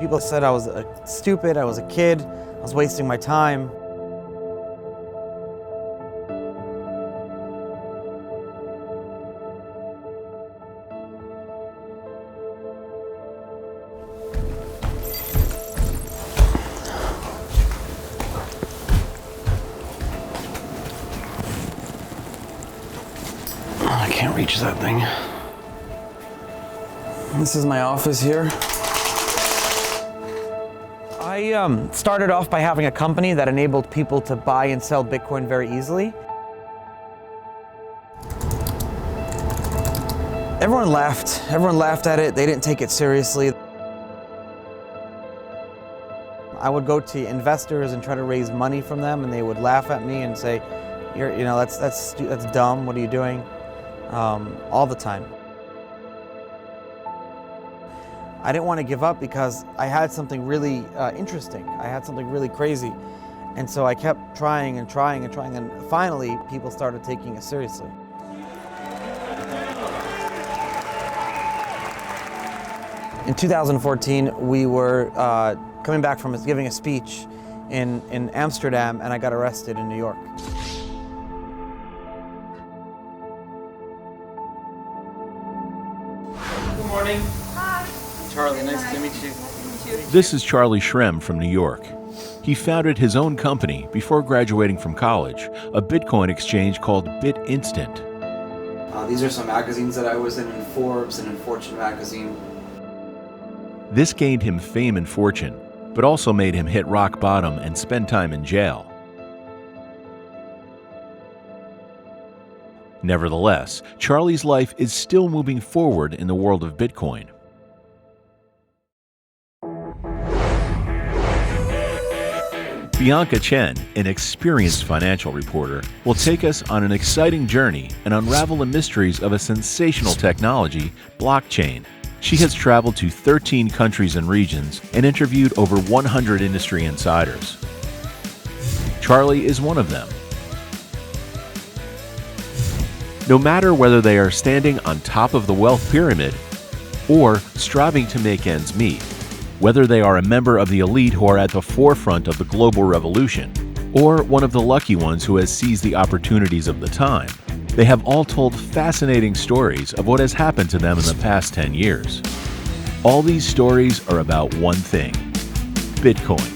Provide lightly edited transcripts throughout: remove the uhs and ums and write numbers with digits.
People said I was stupid, I was a kid, I was wasting my time. I can't reach that thing. This is my office here. I started off by having a company that enabled people to buy and sell Bitcoin very easily. Everyone laughed at it. They didn't take it seriously. I would go to investors and try to raise money from them, and they would laugh at me and say, that's dumb, what are you doing? All the time. I didn't want to give up because I had something really interesting. I had something really crazy. And so I kept trying and trying and trying, and finally people started taking it seriously. In 2014, we were coming back from giving a speech in Amsterdam, and I got arrested in New York. Good morning. Hi. Charlie, nice to meet you. This is Charlie Shrem from New York. He founded his own company before graduating from college, a Bitcoin exchange called BitInstant. These are some magazines that I was in Forbes and in Fortune magazine. This gained him fame and fortune, but also made him hit rock bottom and spend time in jail. Nevertheless, Charlie's life is still moving forward in the world of Bitcoin. Bianca Chen, an experienced financial reporter, will take us on an exciting journey and unravel the mysteries of a sensational technology, blockchain. She has traveled to 13 countries and regions and interviewed over 100 industry insiders. Charlie is one of them. No matter whether they are standing on top of the wealth pyramid or striving to make ends meet, whether they are a member of the elite who are at the forefront of the global revolution, or one of the lucky ones who has seized the opportunities of the time, they have all told fascinating stories of what has happened to them in the past 10 years. All these stories are about one thing: Bitcoin.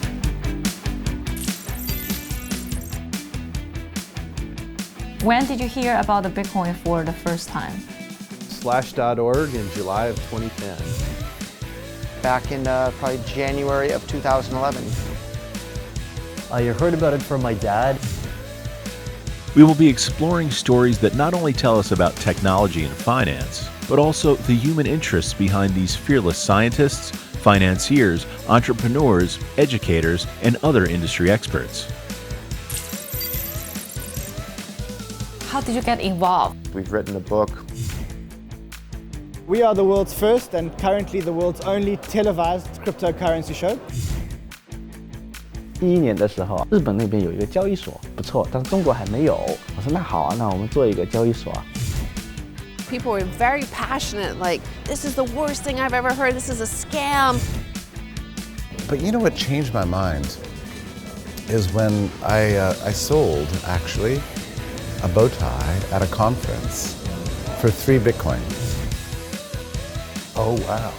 When did you hear about the Bitcoin for the first time? Slash.org in July of 2010. Back in probably January of 2011. I heard about it from my dad. We will be exploring stories that not only tell us about technology and finance, but also the human interests behind these fearless scientists, financiers, entrepreneurs, educators, and other industry experts. How did you get involved? We've written a book. We are the world's first and currently the world's only televised cryptocurrency show. 2011年的时候，日本那边有一个交易所，不错，但是中国还没有。我说那好啊，那我们做一个交易所啊。People were very passionate, like, this is the worst thing I've ever heard, this is a scam. But you know what changed my mind is when I sold, actually, a bow tie at a conference for 3 Bitcoin. Oh wow,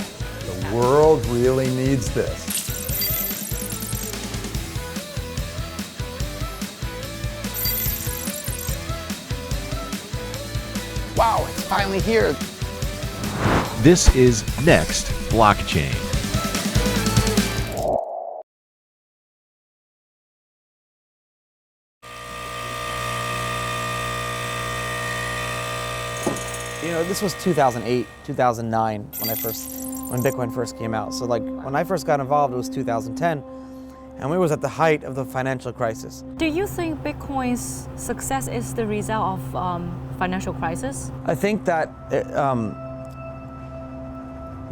the world really needs this. Wow, it's finally here. This is Next Blockchain. You know, this was 2008, 2009 when Bitcoin first came out. So like when I first got involved, it was 2010, and we was at the height of the financial crisis. Do you think Bitcoin's success is the result of financial crisis? I think that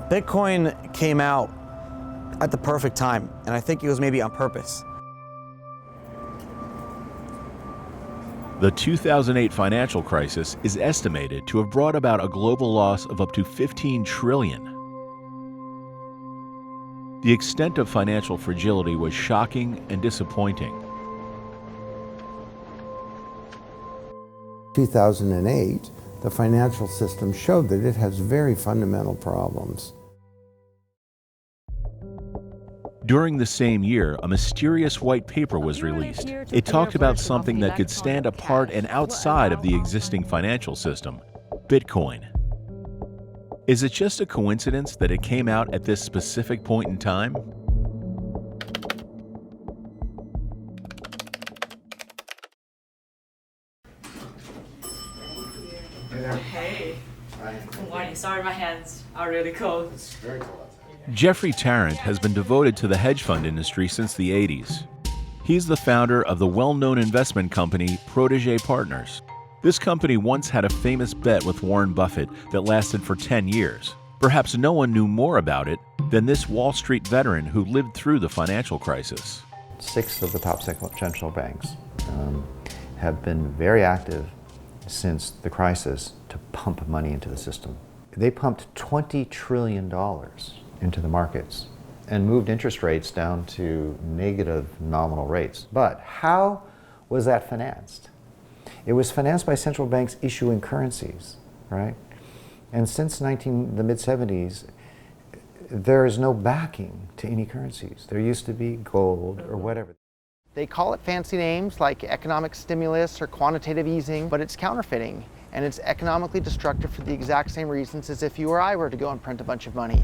Bitcoin came out at the perfect time, and I think it was maybe on purpose. The 2008 financial crisis is estimated to have brought about a global loss of up to $15 trillion. The extent of financial fragility was shocking and disappointing. 2008, the financial system showed that it has very fundamental problems. During the same year, a mysterious white paper was released. It talked about something that could stand apart and outside of the existing financial system: Bitcoin. Is it just a coincidence that it came out at this specific point in time? Hey. Good morning. Sorry, my hands are really cold. Jeffrey Tarrant has been devoted to the hedge fund industry since the 80s. He's the founder of the well-known investment company Protégé Partners. This company once had a famous bet with Warren Buffett that lasted for 10 years. Perhaps no one knew more about it than this Wall Street veteran who lived through the financial crisis. 6 of the top central banks have been very active since the crisis to pump money into the system. They pumped $20 trillion into the markets and moved interest rates down to negative nominal rates. But how was that financed? It was financed by central banks issuing currencies, right? And since the mid-70s, there is no backing to any currencies. There used to be gold or whatever. They call it fancy names like economic stimulus or quantitative easing, but it's counterfeiting, and it's economically destructive for the exact same reasons as if you or I were to go and print a bunch of money.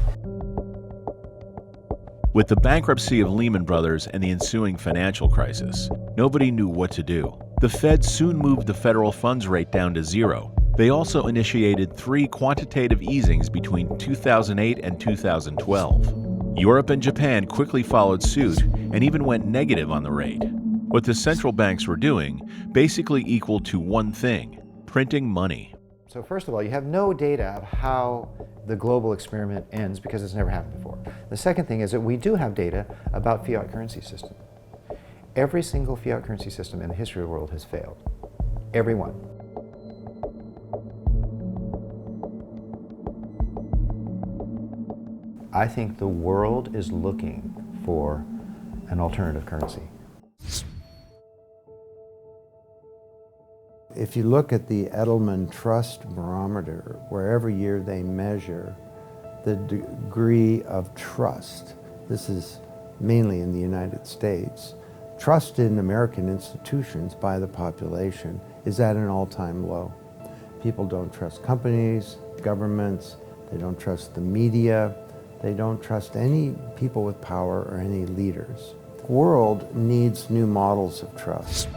With the bankruptcy of Lehman Brothers and the ensuing financial crisis, nobody knew what to do. The Fed soon moved the federal funds rate down to 0. They also initiated 3 quantitative easings between 2008 and 2012. Europe and Japan quickly followed suit and even went negative on the rate. What the central banks were doing basically equaled to one thing: printing money. So first of all, you have no data of how the global experiment ends because it's never happened before. The second thing is that we do have data about fiat currency system. Every single fiat currency system in the history of the world has failed. Every one. I think the world is looking for an alternative currency. If you look at the Edelman Trust Barometer, where every year they measure the degree of trust, this is mainly in the United States, trust in American institutions by the population is at an all-time low. People don't trust companies, governments, they don't trust the media, they don't trust any people with power or any leaders. The world needs new models of trust.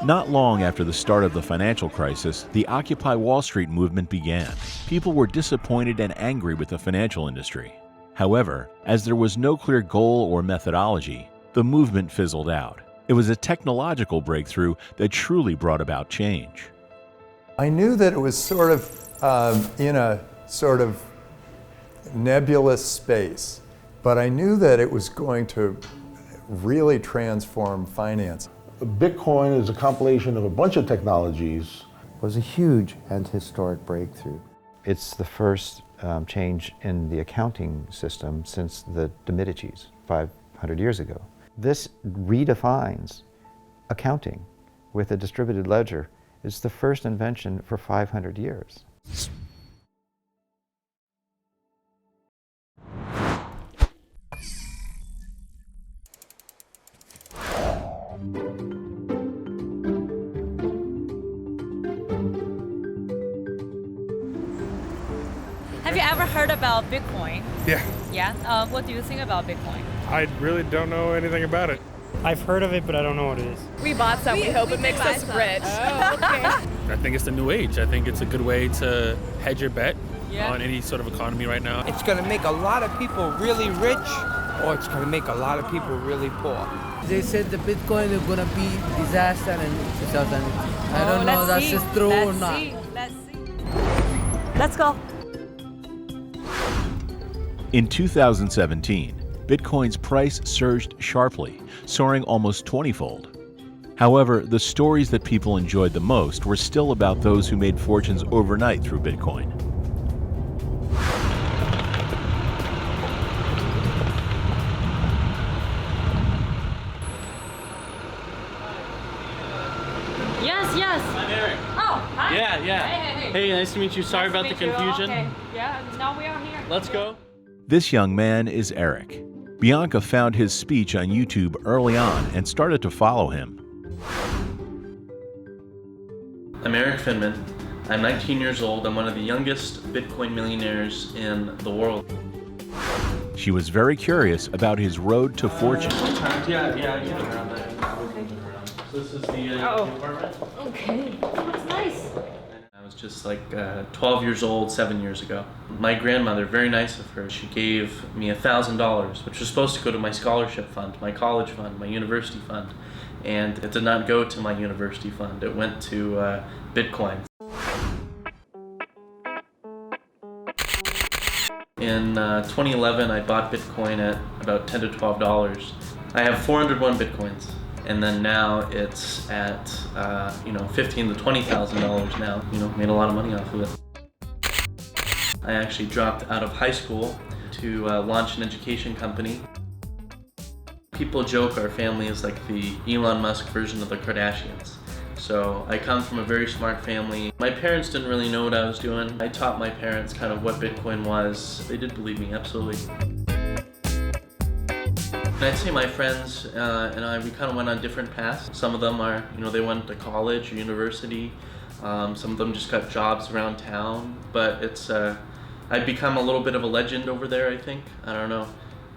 Not long after the start of the financial crisis, the Occupy Wall Street movement began. People were disappointed and angry with the financial industry. However, as there was no clear goal or methodology, the movement fizzled out. It was a technological breakthrough that truly brought about change. I knew that it was sort of in a sort of nebulous space, but I knew that it was going to really transform finance. Bitcoin is a compilation of a bunch of technologies. It was a huge and historic breakthrough. It's the first change in the accounting system since the de Medicis 500 years ago. This redefines accounting with a distributed ledger. It's the first invention for 500 years. Have you ever heard about Bitcoin? Yeah. Yeah? What do you think about Bitcoin? I really don't know anything about it. I've heard of it, but I don't know what it is. We bought some. We hope it makes us rich. Oh, okay. I think it's the new age. I think it's a good way to hedge your bet on any sort of economy right now. It's going to make a lot of people really rich, or it's going to make a lot of people really poor. They said the Bitcoin is going to be disaster in 2018. I don't know if that's just true or not. Let's see. Let's go. In 2017, Bitcoin's price surged sharply, soaring almost 20-fold. However, the stories that people enjoyed the most were still about those who made fortunes overnight through Bitcoin. Yes. I'm Eric. Oh, hi. Yeah. Hey, nice to meet you. Sorry about the confusion. Okay. Yeah, now we are here. Let's go. This young man is Eric. Bianca found his speech on YouTube early on and started to follow him. I'm Eric Finman. I'm 19 years old. I'm one of the youngest Bitcoin millionaires in the world. She was very curious about his road to fortune. Yeah, you can around that. So this is the apartment. Okay, that's nice. I was just like 12 years old 7 years ago. My grandmother, very nice of her, she gave me $1,000, which was supposed to go to my scholarship fund, my college fund, my university fund. And it did not go to my university fund. It went to Bitcoin. In 2011, I bought Bitcoin at about $10 to $12. I have 401 Bitcoins. And then now it's at $15,000 to $20,000 now. Made a lot of money off of it. I actually dropped out of high school to launch an education company. People joke our family is like the Elon Musk version of the Kardashians. So I come from a very smart family. My parents didn't really know what I was doing. I taught my parents kind of what Bitcoin was. They did believe me, absolutely. And I'd say my friends and I, we kind of went on different paths. Some of them are, they went to college or university. Some of them just got jobs around town. But it's, I've become a little bit of a legend over there, I think. I don't know.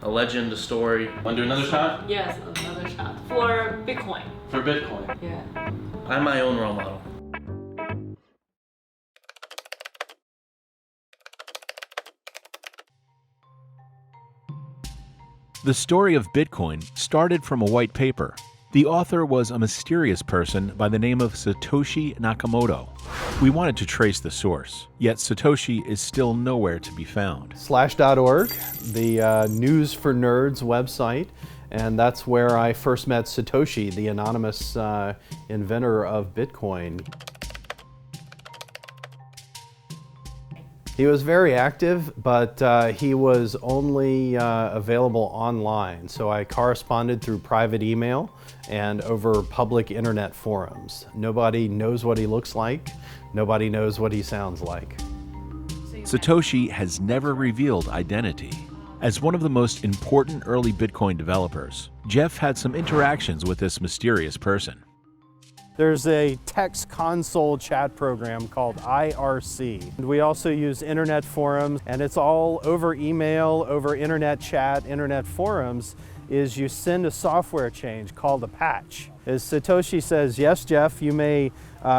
A legend, a story. Want to do another shot? Yes, another shot. For Bitcoin. For Bitcoin? Yeah. I'm my own role model. The story of Bitcoin started from a white paper. The author was a mysterious person by the name of Satoshi Nakamoto. We wanted to trace the source, yet Satoshi is still nowhere to be found. Slash.org, the News for Nerds website, and that's where I first met Satoshi, the anonymous inventor of Bitcoin. He was very active, but he was only available online. So I corresponded through private email and over public internet forums. Nobody knows what he looks like. Nobody knows what he sounds like. Satoshi has never revealed identity. As one of the most important early Bitcoin developers, Jeff had some interactions with this mysterious person. There's a text console chat program called IRC. We also use internet forums, and it's all over email, over internet chat, internet forums, is you send a software change called a patch. As Satoshi says, yes, Jeff, you may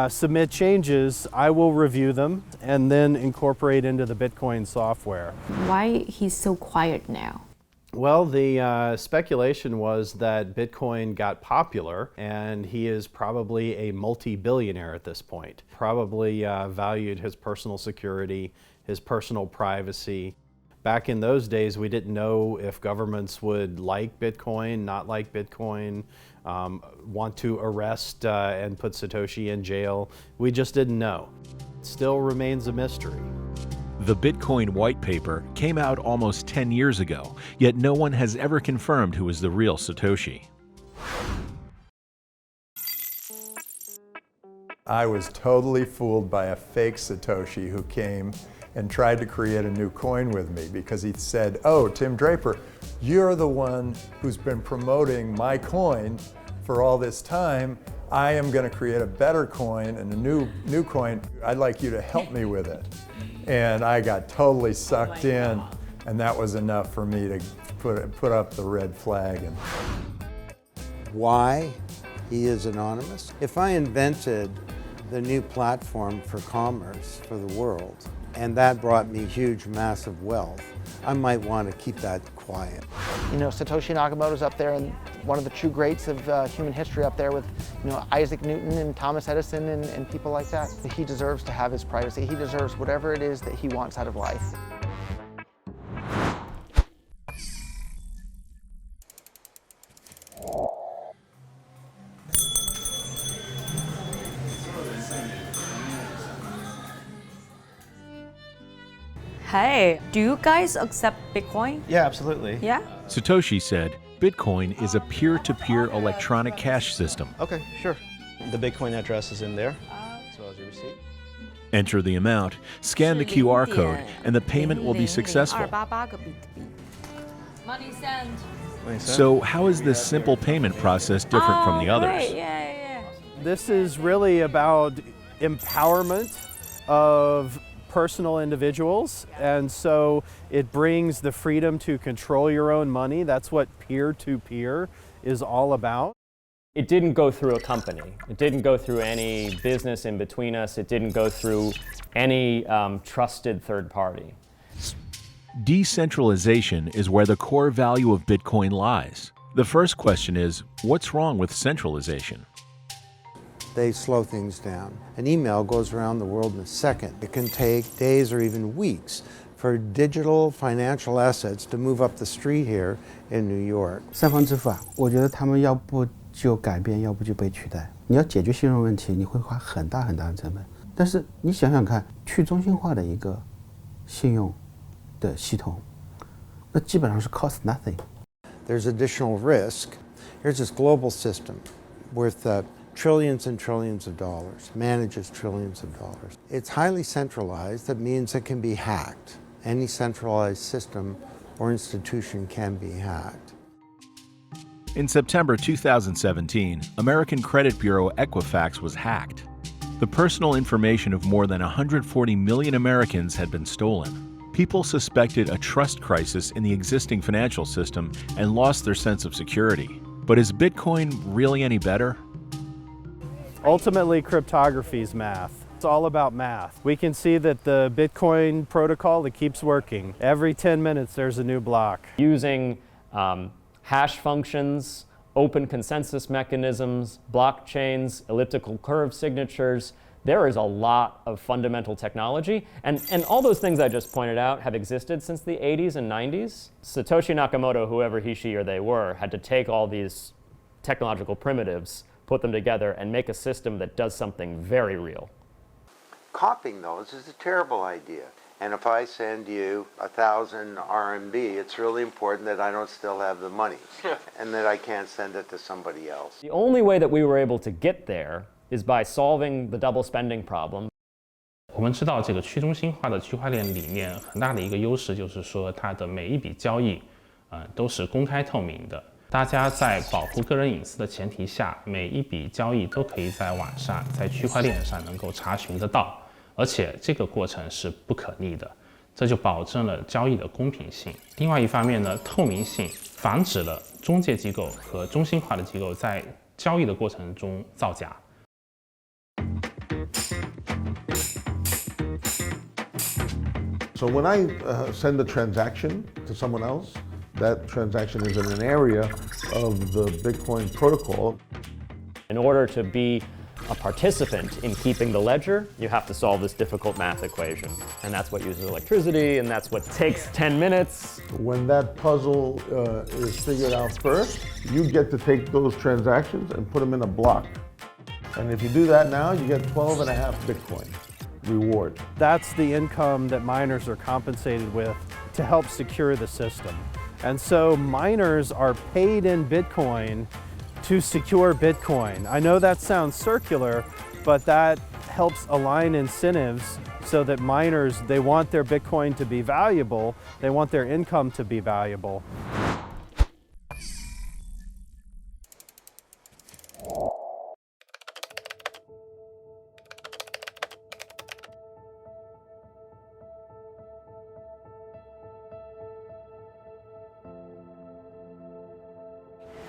submit changes, I will review them, and then incorporate into the Bitcoin software. Why he's so quiet now? Well, the speculation was that Bitcoin got popular and he is probably a multi-billionaire at this point. Probably valued his personal security, his personal privacy. Back in those days, we didn't know if governments would like Bitcoin, not like Bitcoin, want to arrest and put Satoshi in jail. We just didn't know. It still remains a mystery. The Bitcoin white paper came out almost 10 years ago, yet no one has ever confirmed who is the real Satoshi. I was totally fooled by a fake Satoshi who came and tried to create a new coin with me because he said, "Oh, Tim Draper, you're the one who's been promoting my coin for all this time. I am going to create a better coin and a new coin. I'd like you to help me with it." And I got totally sucked in, and that was enough for me to put up the red flag. And why he is anonymous? If I invented the new platform for commerce for the world, and that brought me huge, massive wealth, I might want to keep that quiet. Satoshi Nakamoto's up there, and one of the true greats of human history up there with, Isaac Newton and Thomas Edison and people like that. He deserves to have his privacy. He deserves whatever it is that he wants out of life. Hey, do you guys accept Bitcoin? Yeah, absolutely. Yeah? Satoshi said Bitcoin is a peer-to-peer electronic cash system. Okay, sure. The Bitcoin address is in there, as well as your receipt. Enter the amount, scan the QR code, and the payment will be successful. Money sent. So how is this simple payment process different from the others? This is really about empowerment of personal individuals, and so it brings the freedom to control your own money. That's what peer-to-peer is all about. It didn't go through a company. It didn't go through any business in between us. It didn't go through any trusted third party. Decentralization is where the core value of Bitcoin lies. The first question is, what's wrong with centralization? They slow things down. An email goes around the world in a second. It can take days or even weeks for digital financial assets to move up the street here in New York. 三方支付啊，我觉得他们要不就改变，要不就被取代。你要解决信用问题，你会花很大很大的成本。但是你想想看，去中心化的一个信用的系统，那基本上是 cost nothing. There's additional risk. Here's this global system worth trillions and trillions of dollars, manages trillions of dollars. It's highly centralized. That means it can be hacked. Any centralized system or institution can be hacked. In September 2017, American credit bureau Equifax was hacked. The personal information of more than 140 million Americans had been stolen. People suspected a trust crisis in the existing financial system and lost their sense of security. But is Bitcoin really any better? Ultimately, cryptography is math. It's all about math. We can see that the Bitcoin protocol, it keeps working. Every 10 minutes, there's a new block. Using hash functions, open consensus mechanisms, blockchains, elliptical curve signatures, there is a lot of fundamental technology. And all those things I just pointed out have existed since the 80s and 90s. Satoshi Nakamoto, whoever he, she, or they were, had to take all these technological primitives, put them together, and make a system that does something very real. Copying those is a terrible idea. And if I send you 1,000 RMB, it's really important that I don't still have the money and that I can't send it to somebody else. The only way that we were able to get there is by solving the double spending problem. 我们知道这个去中心化的区块链里面很大的一个优势就是说它的每一笔交易都是公开透明的。大家在保护个人隐私的前提下，每一笔交易都可以在网上在区块链上能够查询得到，而且这个过程是不可逆的，这就保证了交易的公平性。另外一方面呢，透明性防止了中介机构和中心化的机构在交易的过程中造假。So when I send a transaction to someone else, that transaction is in an area of the Bitcoin protocol. In order to be a participant in keeping the ledger, you have to solve this difficult math equation. And that's what uses electricity, and that's what takes 10 minutes. When that puzzle is figured out first, you get to take those transactions and put them in a block. And if you do that now, you get 12.5 Bitcoin reward. That's the income that miners are compensated with to help secure the system. And so miners are paid in Bitcoin to secure Bitcoin. I know that sounds circular, but that helps align incentives so that miners, they want their Bitcoin to be valuable, they want their income to be valuable.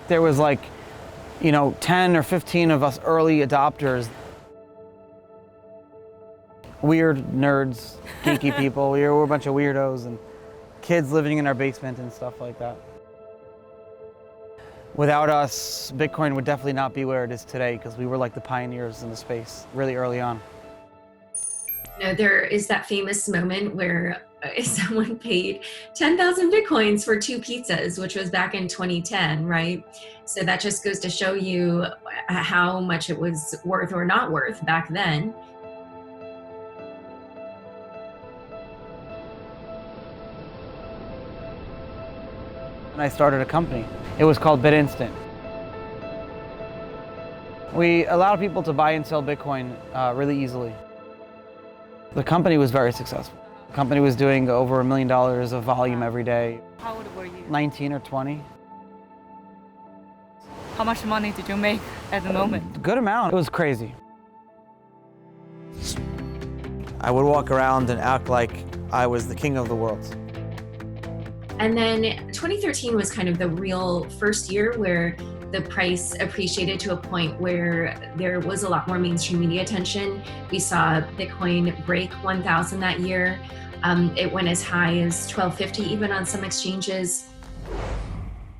There was like, 10 or 15 of us early adopters. Weird nerds, geeky people. We were a bunch of weirdos and kids living in our basement and stuff like that. Without us, Bitcoin would definitely not be where it is today because we were like the pioneers in the space really early on. There is that famous moment where someone paid 10,000 Bitcoins for 2 pizzas, which was back in 2010, right? So that just goes to show you how much it was worth or not worth back then. And I started a company. It was called BitInstant. We allowed people to buy and sell Bitcoin really easily. The company was very successful. The company was doing over $1 million of volume every day. How old were you? 19 or 20. How much money did you make at the moment? Good amount. It was crazy. I would walk around and act like I was the king of the world. And then 2013 was kind of the real first year where the price appreciated to a point where there was a lot more mainstream media attention. We saw Bitcoin break 1,000 that year. It went as high as 1,250 even on some exchanges.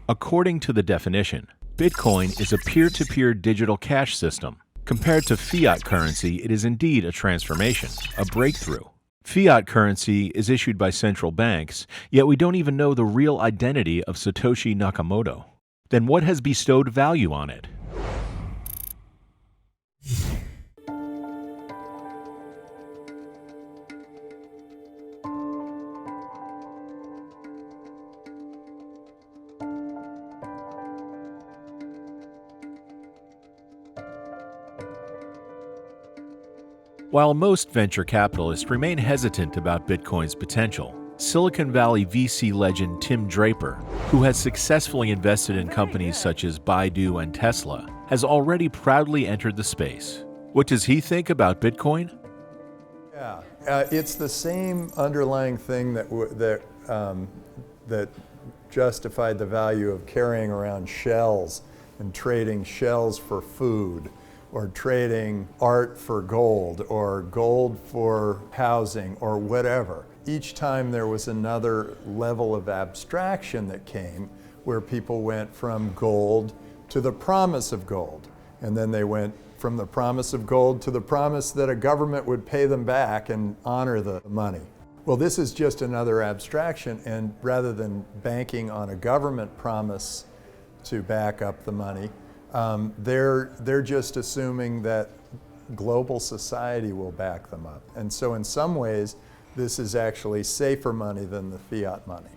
According to the definition, Bitcoin is a peer-to-peer digital cash system. Compared to fiat currency, it is indeed a transformation, a breakthrough. Fiat currency is issued by central banks, yet we don't even know the real identity of Satoshi Nakamoto. Then what has bestowed value on it? While most venture capitalists remain hesitant about Bitcoin's potential, Silicon Valley VC legend Tim Draper, who has successfully invested in companies such as Baidu and Tesla, has already proudly entered the space. What does he think about Bitcoin? Yeah, it's the same underlying thing that justified the value of carrying around shells and trading shells for food, or trading art for gold, or gold for housing, or whatever. Each time there was another level of abstraction that came where people went from gold to the promise of gold. And then they went from the promise of gold to the promise that a government would pay them back and honor the money. Well, this is just another abstraction, and rather than banking on a government promise to back up the money, they're just assuming that global society will back them up. And so in some ways, this is actually safer money than the fiat money.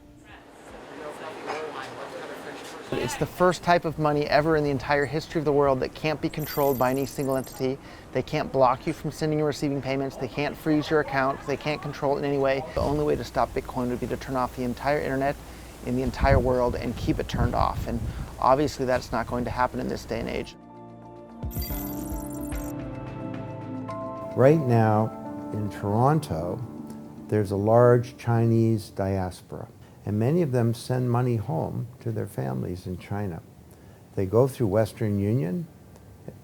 It's the first type of money ever in the entire history of the world that can't be controlled by any single entity. They can't block you from sending or receiving payments. They can't freeze your account. They can't control it in any way. The only way to stop Bitcoin would be to turn off the entire internet in the entire world and keep it turned off. And obviously that's not going to happen in this day and age. Right now in Toronto, there's a large Chinese diaspora, and many of them send money home to their families in China. They go through Western Union.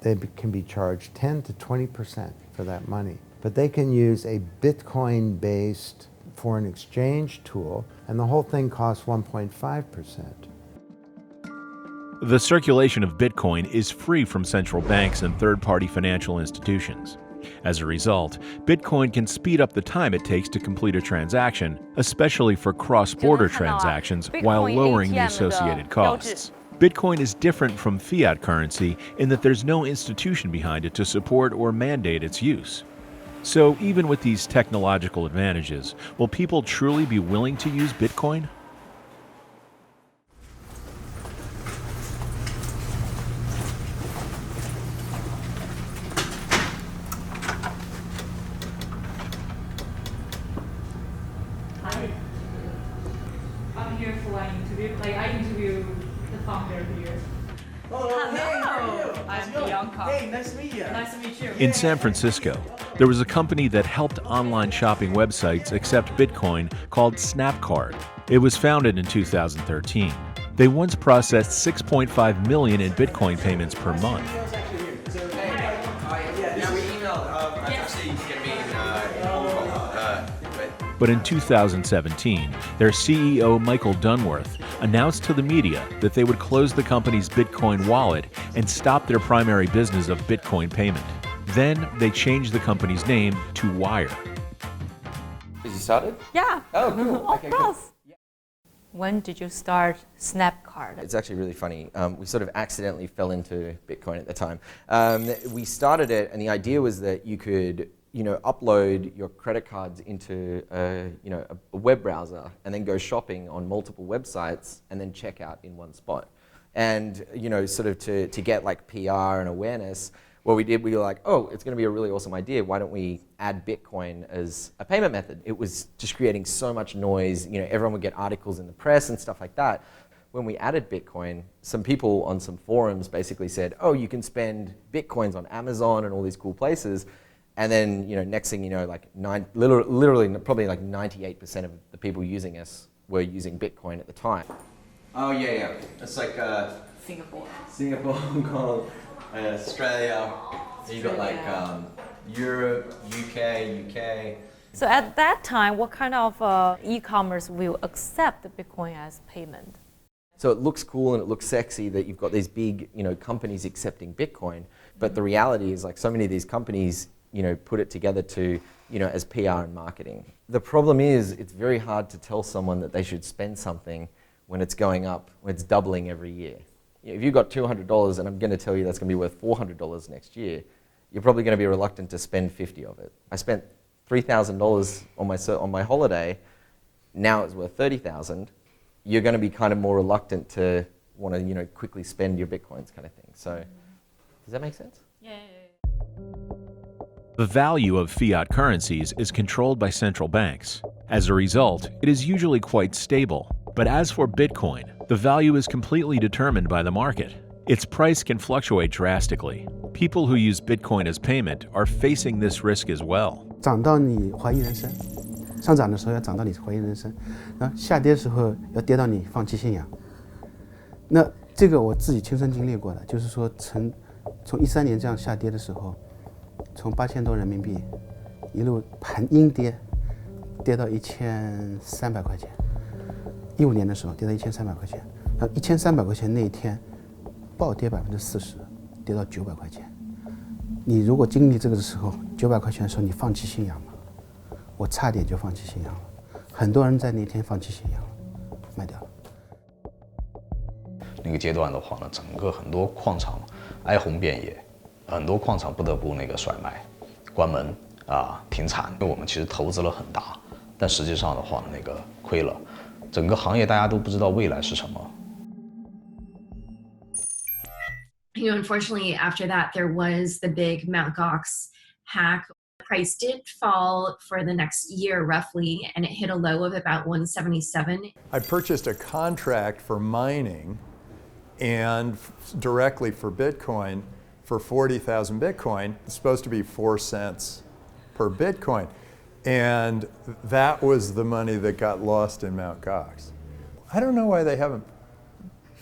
They can be charged 10 to 20% for that money. But they can use a Bitcoin-based foreign exchange tool, and the whole thing costs 1.5%. The circulation of Bitcoin is free from central banks and third-party financial institutions. As a result, Bitcoin can speed up the time it takes to complete a transaction, especially for cross-border transactions, while lowering the associated costs. Bitcoin is different from fiat currency in that there's no institution behind it to support or mandate its use. So even with these technological advantages, will people truly be willing to use Bitcoin? I'm here for an interview. I interview the founder here. I'm Bianca. Hey, nice to meet you. Nice to meet you. In San Francisco, there was a company that helped online shopping websites accept Bitcoin called Snapcard. It was founded in 2013. They once processed 6.5 million in Bitcoin payments per month. But in 2017, their CEO, Michael Dunworth, announced to the media that they would close the company's Bitcoin wallet and stop their primary business of Bitcoin payment. Then they changed the company's name to Wire. Is you started? Yeah. Oh, cool. Of course. When did you start Snapcard? It's actually really funny. We sort of accidentally fell into Bitcoin at the time. We started it, and the idea was that you could upload your credit cards into a web browser and then go shopping on multiple websites and then check out in one spot. And sort of to get like PR and awareness, what we did, we were like, oh, it's going to be a really awesome idea. Why don't we add Bitcoin as a payment method? It was just creating so much noise. Everyone would get articles in the press and stuff like that. When we added Bitcoin, some people on some forums basically said, oh, you can spend Bitcoins on Amazon and all these cool places. And then, next thing you know, like literally probably like 98% of the people using us were using Bitcoin at the time. Oh, yeah. It's like Singapore, Hong Kong, Australia. So you've got like Europe, UK. So at that time, what kind of e-commerce will accept Bitcoin as payment? So it looks cool and it looks sexy that you've got these big, companies accepting Bitcoin. But the reality is, like, so many of these companies, put it together to, as PR and marketing. The problem is, it's very hard to tell someone that they should spend something when it's going up, when it's doubling every year. If you've got $200 and I'm going to tell you that's going to be worth $400 next year, you're probably going to be reluctant to spend 50 of it. I spent $3,000 on my holiday. Now it's worth $30,000. You're going to be kind of more reluctant to want to, quickly spend your Bitcoins kind of thing. So, does that make sense? Yeah. The value of fiat currencies is controlled by central banks. As a result, it is usually quite stable. But as for Bitcoin, the value is completely determined by the market. Its price can fluctuate drastically. People who use Bitcoin as payment are facing this risk as well. 涨到你怀疑人生，上涨的时候要涨到你怀疑人生，然后下跌的时候要跌到你放弃信仰。那这个我自己亲身经历过的，就是说从13年这样下跌的时候，从8000多人民币一路阴跌，跌到1300块钱。15年的时候跌到1300块钱，然后1300块钱那一天暴跌40%，跌到900块钱。你如果经历这个的时候，900块钱的时候，你放弃信仰吗？我差点就放弃信仰了，很多人在那天放弃信仰了，卖掉了。那个阶段的话呢，整个很多矿场哀鸿遍野，很多矿场不得不甩卖、关门停产。因为我们其实投资了很大，但实际上的话亏了。整个行业大家都不知道未来是什么。Unfortunately, after that, there was the big Mt. Gox hack. Price did fall for the next year roughly, and it hit a low of about 177. I purchased a contract for mining and directly for Bitcoin for 40,000 Bitcoin. It's supposed to be 4 cents per Bitcoin. And that was the money that got lost in Mt. Gox. I don't know why they haven't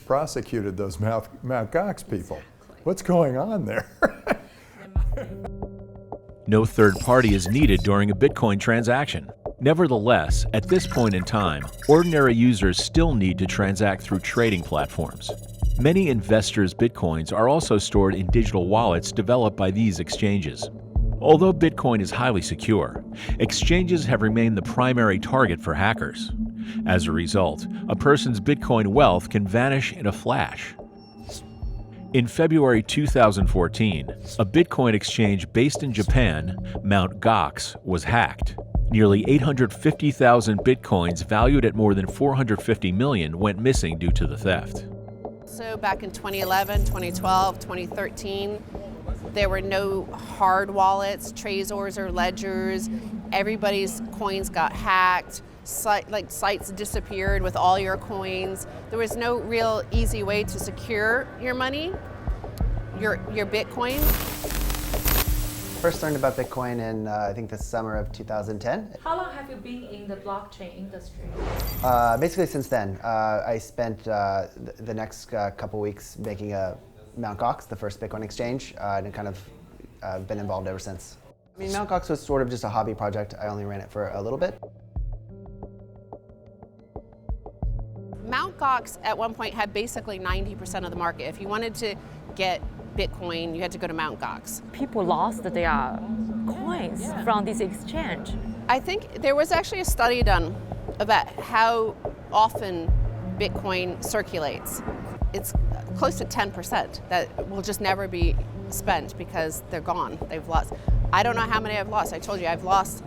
prosecuted those Mt. Gox people. What's going on there? No third party is needed during a Bitcoin transaction. Nevertheless, at this point in time, ordinary users still need to transact through trading platforms. Many investors' Bitcoins are also stored in digital wallets developed by these exchanges. Although Bitcoin is highly secure, exchanges have remained the primary target for hackers. As a result, a person's Bitcoin wealth can vanish in a flash. In February 2014, a Bitcoin exchange based in Japan, Mt. Gox, was hacked. Nearly 850,000 Bitcoins valued at more than 450 million went missing due to the theft. So back in 2011, 2012, 2013, there were no hard wallets, Trezors or ledgers. Everybody's coins got hacked. Sites disappeared with all your coins. There was no real easy way to secure your money, your Bitcoin. First learned about Bitcoin in I think the summer of 2010. How long have you been in the blockchain industry? Basically since then. I spent the next couple weeks making a Mt. Gox, the first Bitcoin exchange, and kind of been involved ever since. I mean, Mt. Gox was sort of just a hobby project. I only ran it for a little bit. Mt. Gox at one point had basically 90% of the market. If you wanted to get Bitcoin, you had to go to Mt. Gox. People lost their coins from this exchange. I think there was actually a study done about how often Bitcoin circulates. It's close to 10% that will just never be spent because they're gone. They've lost. I don't know how many I've lost. I told you I've lost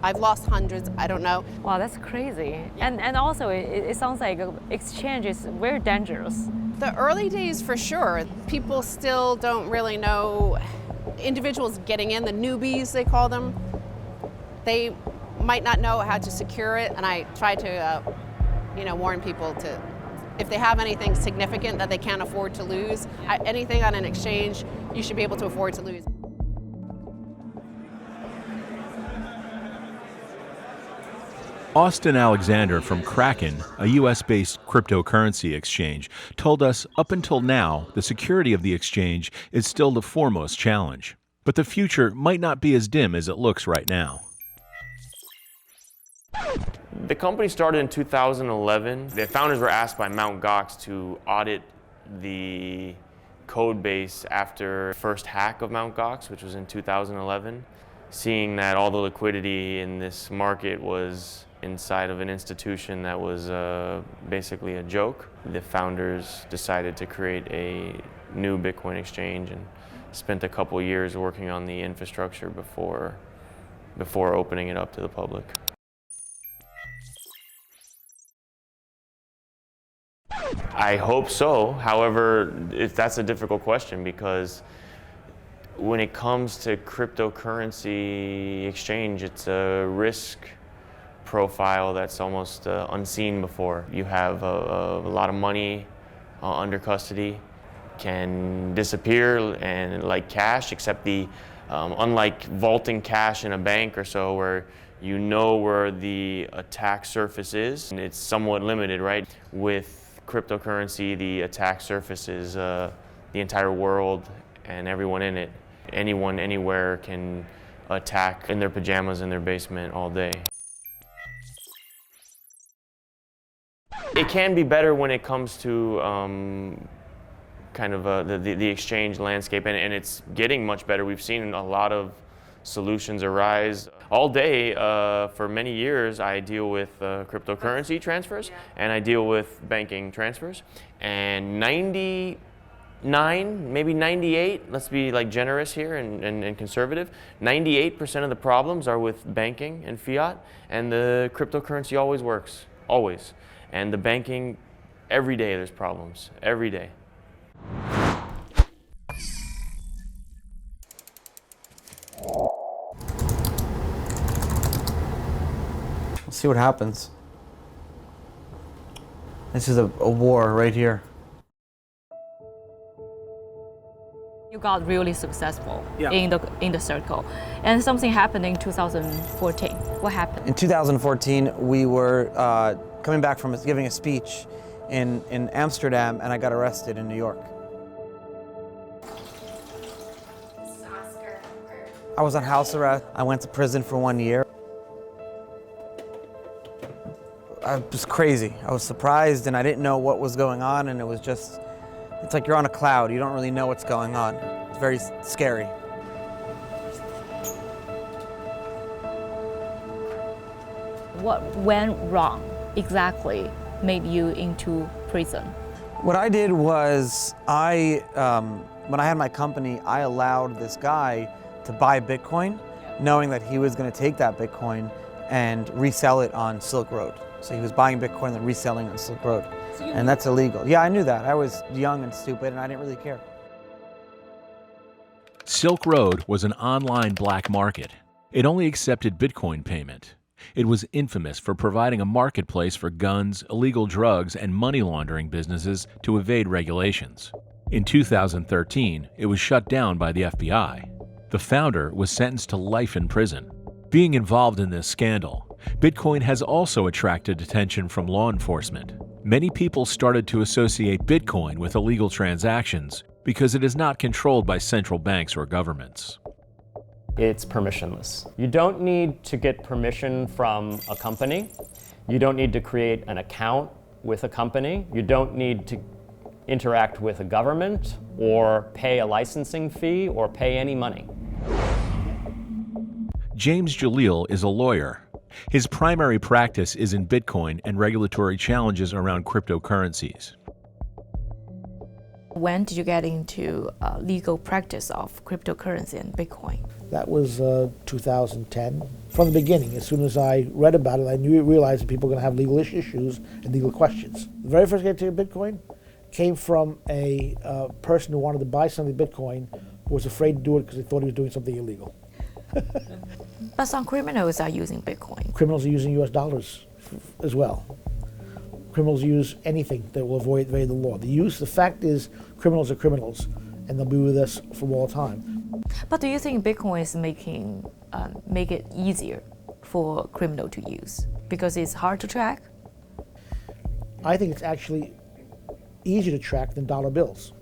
hundreds. I don't know. Wow, that's crazy. And also it sounds like exchange is very dangerous. The early days for sure. People still don't really know. Individuals getting in, the newbies they call them, they might not know how to secure it, and I try to warn people to, if they have anything significant that they can't afford to lose, anything on an exchange, you should be able to afford to lose. Austin Alexander from Kraken, a US-based cryptocurrency exchange, told us up until now, the security of the exchange is still the foremost challenge. But the future might not be as dim as it looks right now. The company started in 2011. The founders were asked by Mt. Gox to audit the code base after the first hack of Mt. Gox, which was in 2011. Seeing that all the liquidity in this market was inside of an institution that was basically a joke, the founders decided to create a new Bitcoin exchange and spent a couple years working on the infrastructure before opening it up to the public. I hope so. However, that's a difficult question because when it comes to cryptocurrency exchange, it's a risk profile that's almost unseen before. You have a lot of money under custody, can disappear and like cash, except unlike vaulting cash in a bank or so where you know where the attack surface is, and it's somewhat limited, right? With cryptocurrency, the attack surface is the entire world and everyone in it. Anyone, anywhere can attack in their pajamas in their basement all day. It can be better when it comes to kind of the exchange landscape, and it's getting much better. We've seen a lot of solutions arise. All day, for many years, I deal with cryptocurrency transfers, and I deal with banking transfers. And 99, maybe 98, let's be like generous here and conservative, 98% of the problems are with banking and fiat, and the cryptocurrency always works, always. And the banking, every day there's problems, every day. Let's see what happens. This is a war right here. You got really successful in the circle, and something happened in 2014. What happened? In 2014, we were coming back from giving a speech in Amsterdam, and I got arrested in New York. I was on house arrest. I went to prison for 1 year. It was crazy. I was surprised, and I didn't know what was going on, and it was just, it's like you're on a cloud. You don't really know what's going on. It's very scary. What went wrong exactly made you into prison? What I did was when I had my company, I allowed this guy to buy Bitcoin, knowing that he was going to take that Bitcoin and resell it on Silk Road. So he was buying Bitcoin and reselling on Silk Road. And that's illegal. Yeah, I knew that. I was young and stupid, and I didn't really care. Silk Road was an online black market. It only accepted Bitcoin payment. It was infamous for providing a marketplace for guns, illegal drugs, and money laundering businesses to evade regulations. In 2013, it was shut down by the FBI. The founder was sentenced to life in prison. Being involved in this scandal, Bitcoin has also attracted attention from law enforcement. Many people started to associate Bitcoin with illegal transactions because it is not controlled by central banks or governments. It's permissionless. You don't need to get permission from a company. You don't need to create an account with a company. You don't need to interact with a government or pay a licensing fee or pay any money. James Jalil is a lawyer. His primary practice is in Bitcoin and regulatory challenges around cryptocurrencies. When did you get into legal practice of cryptocurrency and Bitcoin? That was 2010. From the beginning, as soon as I read about it, I realized that people were going to have legal issues and legal questions. The very first get to Bitcoin came from a person who wanted to buy something Bitcoin, who was afraid to do it because he thought he was doing something illegal. But some criminals are using Bitcoin. Criminals are using US dollars as well. Criminals use anything that will avoid the law. The fact is, criminals are criminals, and they'll be with us for all time. But do you think Bitcoin is make it easier for criminal to use because it's hard to track? I think it's actually easier to track than dollar bills.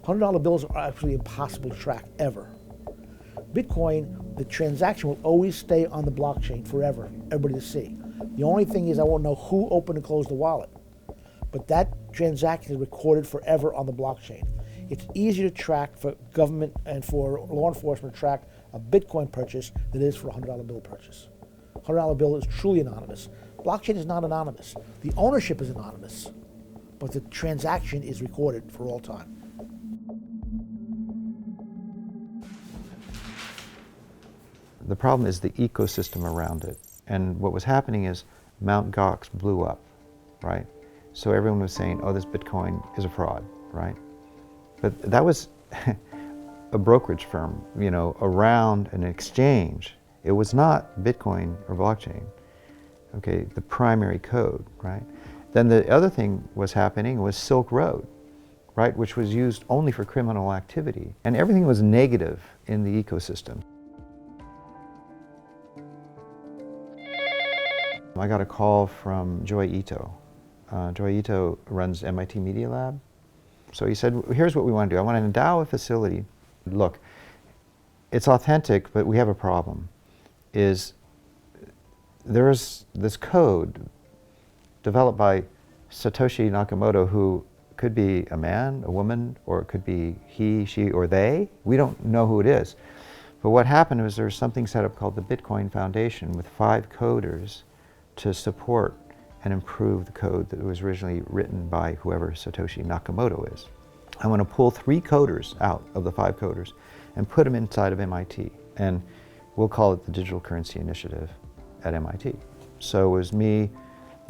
$100 bills are actually impossible to track ever. Bitcoin, the transaction will always stay on the blockchain forever, everybody to see. The only thing is I won't know who opened and closed the wallet, but that transaction is recorded forever on the blockchain. It's easier to track for government and for law enforcement to track a Bitcoin purchase than it is for a $100 bill purchase. $100 bill is truly anonymous. Blockchain is not anonymous. The ownership is anonymous, but the transaction is recorded for all time. The problem is the ecosystem around it. And what was happening is Mt. Gox blew up, right? So everyone was saying, oh, this Bitcoin is a fraud, right? But that was a brokerage firm, you know, around an exchange. It was not Bitcoin or blockchain, okay, the primary code, right? Then the other thing was happening was Silk Road, right, which was used only for criminal activity. And everything was negative in the ecosystem. I got a call from Joi Ito. Joi Ito runs MIT Media Lab. So he said, here's what we want to do. I want to endow a facility. Look, it's authentic, but we have a problem. There's this code developed by Satoshi Nakamoto, who could be a man, a woman, or it could be he, she, or they. We don't know who it is. But what happened was there's something set up called the Bitcoin Foundation with 5 coders to support and improve the code that was originally written by whoever Satoshi Nakamoto is. I want to pull 3 coders out of the 5 coders and put them inside of MIT. And we'll call it the Digital Currency Initiative at MIT. So it was me,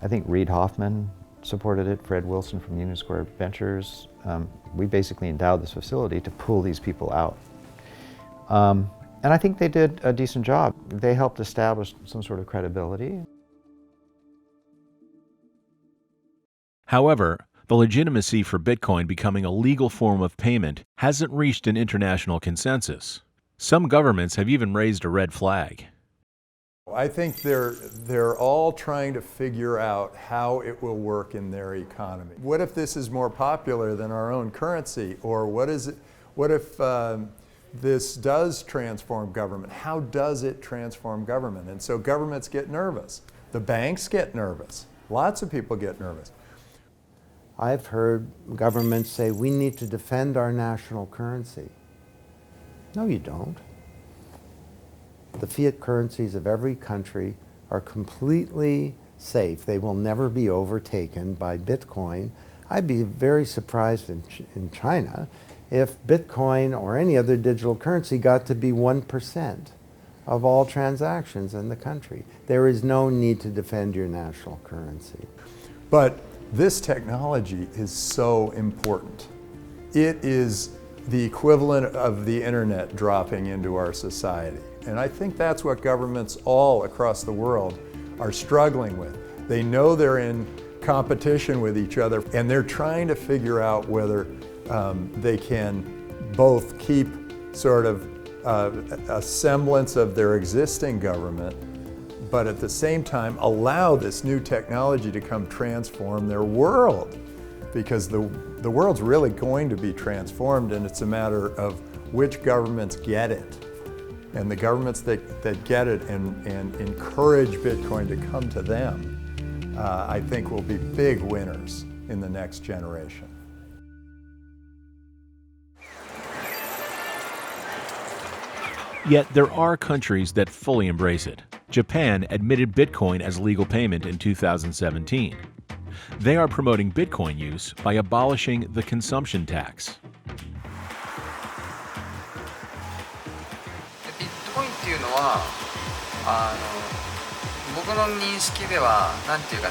I think Reid Hoffman supported it, Fred Wilson from Union Square Ventures. We basically endowed this facility to pull these people out. And I think they did a decent job. They helped establish some sort of credibility. However, the legitimacy for Bitcoin becoming a legal form of payment hasn't reached an international consensus. Some governments have even raised a red flag. I think they're all trying to figure out how it will work in their economy. What if this is more popular than our own currency? Or what if this does transform government? How does it transform government? And so governments get nervous. The banks get nervous. Lots of people get nervous. I've heard governments say, we need to defend our national currency. No, you don't. The fiat currencies of every country are completely safe. They will never be overtaken by Bitcoin. I'd be very surprised in China if Bitcoin or any other digital currency got to be 1% of all transactions in the country. There is no need to defend your national currency. But this technology is so important. It is the equivalent of the internet dropping into our society. And I think that's what governments all across the world are struggling with. They know they're in competition with each other, and they're trying to figure out whether they can both keep sort of a semblance of their existing government, but at the same time allow this new technology to come transform their world. Because the world's really going to be transformed, and it's a matter of which governments get it. And the governments that get it and encourage Bitcoin to come to them, I think will be big winners in the next generation. Yet there are countries that fully embrace it. Japan admitted Bitcoin as legal payment in 2017. They are promoting Bitcoin use by abolishing the consumption tax. ビットコインっていうのは僕の認識ではなんていうか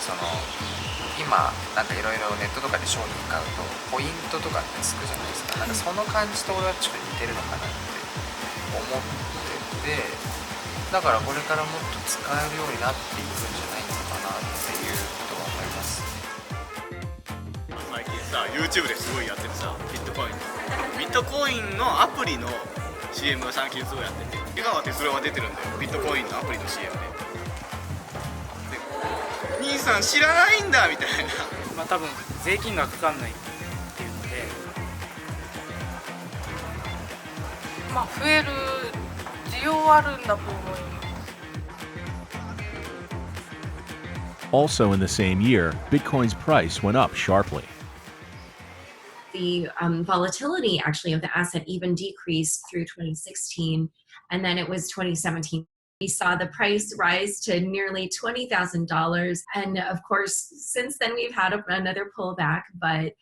今なんかいろいろネットとかで商品買うとポイントとかってつくじゃないですか。なんかその感じと俺はちょっと似てるのかなって思ってて、だからこれからもっと使えるようになっていくんじゃないのかなっていうことは思います。最近さ YouTube ですごいやってるさビットコインのアプリの CM が最近すごいやってて、江川哲郎が出てるんだよ、ビットコインのアプリの CM で。兄さん知らないんだみたいな。まあ多分税金がかかんないっていうので、まあ増える需要はあるんだと思います。 Also in the same year, Bitcoin's price went up sharply. The volatility actually of the asset even decreased through 2016, and then it was 2017. We saw the price rise to nearly $20,000, and of course, since then we've had another pullback, but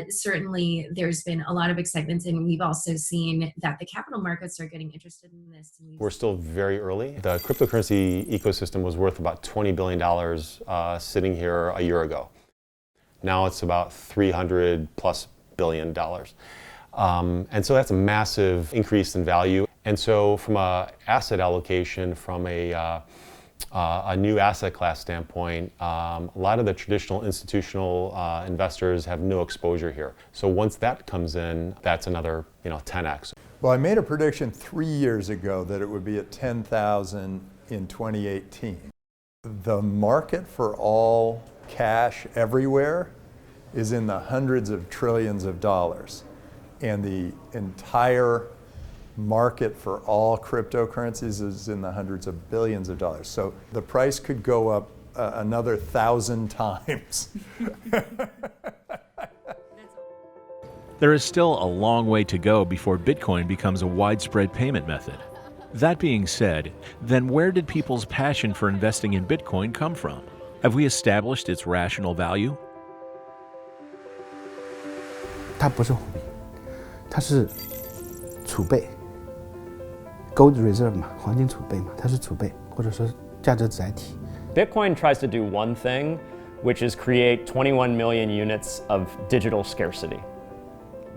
certainly there's been a lot of excitement, and we've also seen that the capital markets are getting interested in this. We're still very early. The cryptocurrency ecosystem was worth about $20 billion sitting here a year ago. Now it's about $300+ billion. And so that's a massive increase in value. And so from an asset allocation, from a new asset class standpoint, a lot of the traditional institutional investors have no exposure here. So once that comes in, that's another 10x. Well, I made a prediction 3 years ago that it would be at 10,000 in 2018. The market for all cash everywhere is in the hundreds of trillions of dollars. And the entire market for all cryptocurrencies is in the hundreds of billions of dollars. So the price could go up another 1,000 times. There is still a long way to go before Bitcoin becomes a widespread payment method. That being said, then where did people's passion for investing in Bitcoin come from? Have we established its rational value? 它不是货币，它是储备 ，gold reserve 嘛，黄金储备嘛，它是储备，或者说价值载体。Bitcoin tries to do one thing, which is create 21 million units of digital scarcity,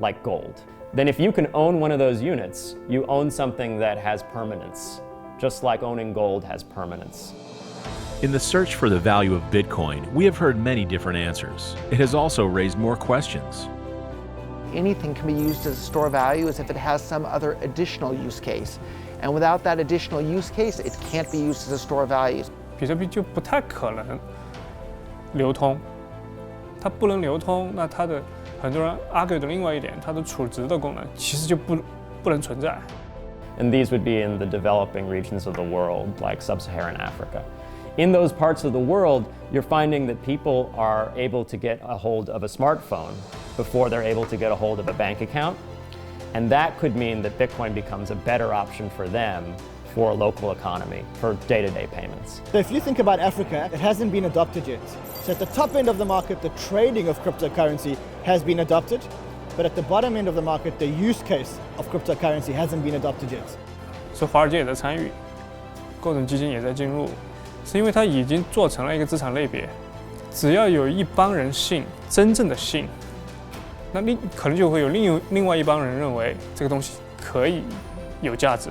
like gold. Then if you can own one of those units, you own something that has permanence, just like owning gold has permanence. In the search for the value of Bitcoin, we have heard many different answers. It has also raised more questions. Anything can be used as a store of value as if it has some other additional use case. And without that additional use case, it can't be used as a store of values. 比特币就不太可能流通，它不能流通，那它的很多人 argue 的另外一点，它的储值的功能其实就不能存在。And these would be in the developing regions of the world, like sub-Saharan Africa. In those parts of the world, you're finding that people are able to get a hold of a smartphone before they're able to get a hold of a bank account. And that could mean that Bitcoin becomes a better option for them for a local economy, for day-to-day payments. So if you think about Africa, it hasn't been adopted yet. So at the top end of the market, the trading of cryptocurrency has been adopted, but at the bottom end of the market, the use case of cryptocurrency hasn't been adopted yet. 所以华尔街也在参与，构成基金也在进入，是因为它已经做成了一个资产类别，只要有一帮人信，真正的信，那可能就会有另外一帮人认为这个东西可以有价值。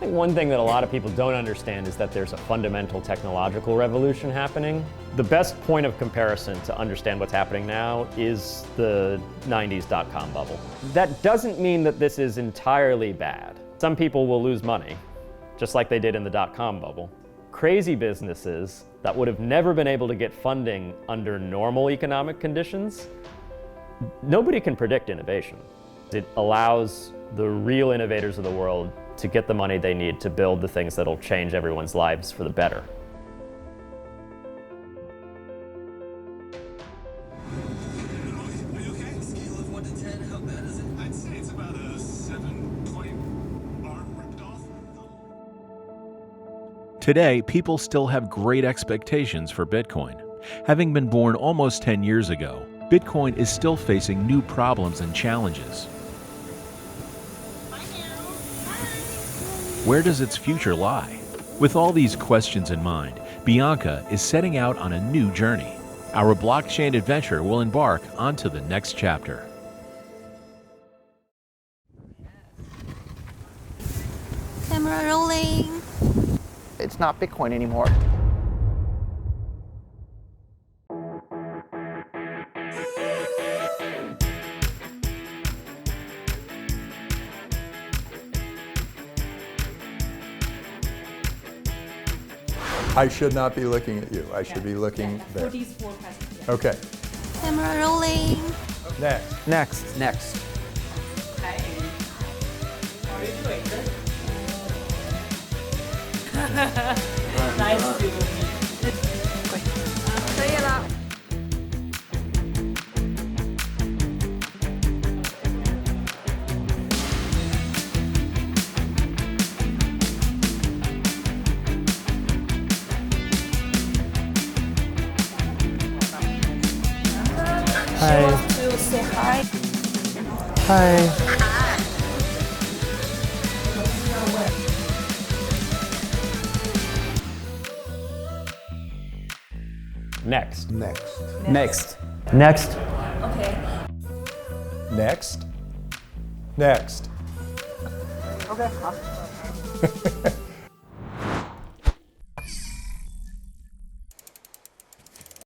I think one thing that a lot of people don't understand is that there's a fundamental technological revolution happening. The best point of comparison to understand what's happening now is the 90s dot-com bubble. That doesn't mean that this is entirely bad. Some people will lose money, just like they did in the dot-com bubble. Crazy businesses that would have never been able to get funding under normal economic conditions, nobody can predict innovation. It allows the real innovators of the world to get the money they need to build the things that'll change everyone's lives for the better. Today, people still have great expectations for Bitcoin. Having been born almost 10 years ago, Bitcoin is still facing new problems and challenges. Where does its future lie? With all these questions in mind, Bianca is setting out on a new journey. Our blockchain adventure will embark onto the next chapter. Camera rolling. It's not Bitcoin anymore. I should not be looking at you. I should be looking there. For these 4 questions. Yeah. Okay. Camera rolling. Next. Next. Next. Nice to meet you. 可以了。Hi. She wants to say hi. Hi. Next. Next. Next. Next. Okay. Next. Next. Okay.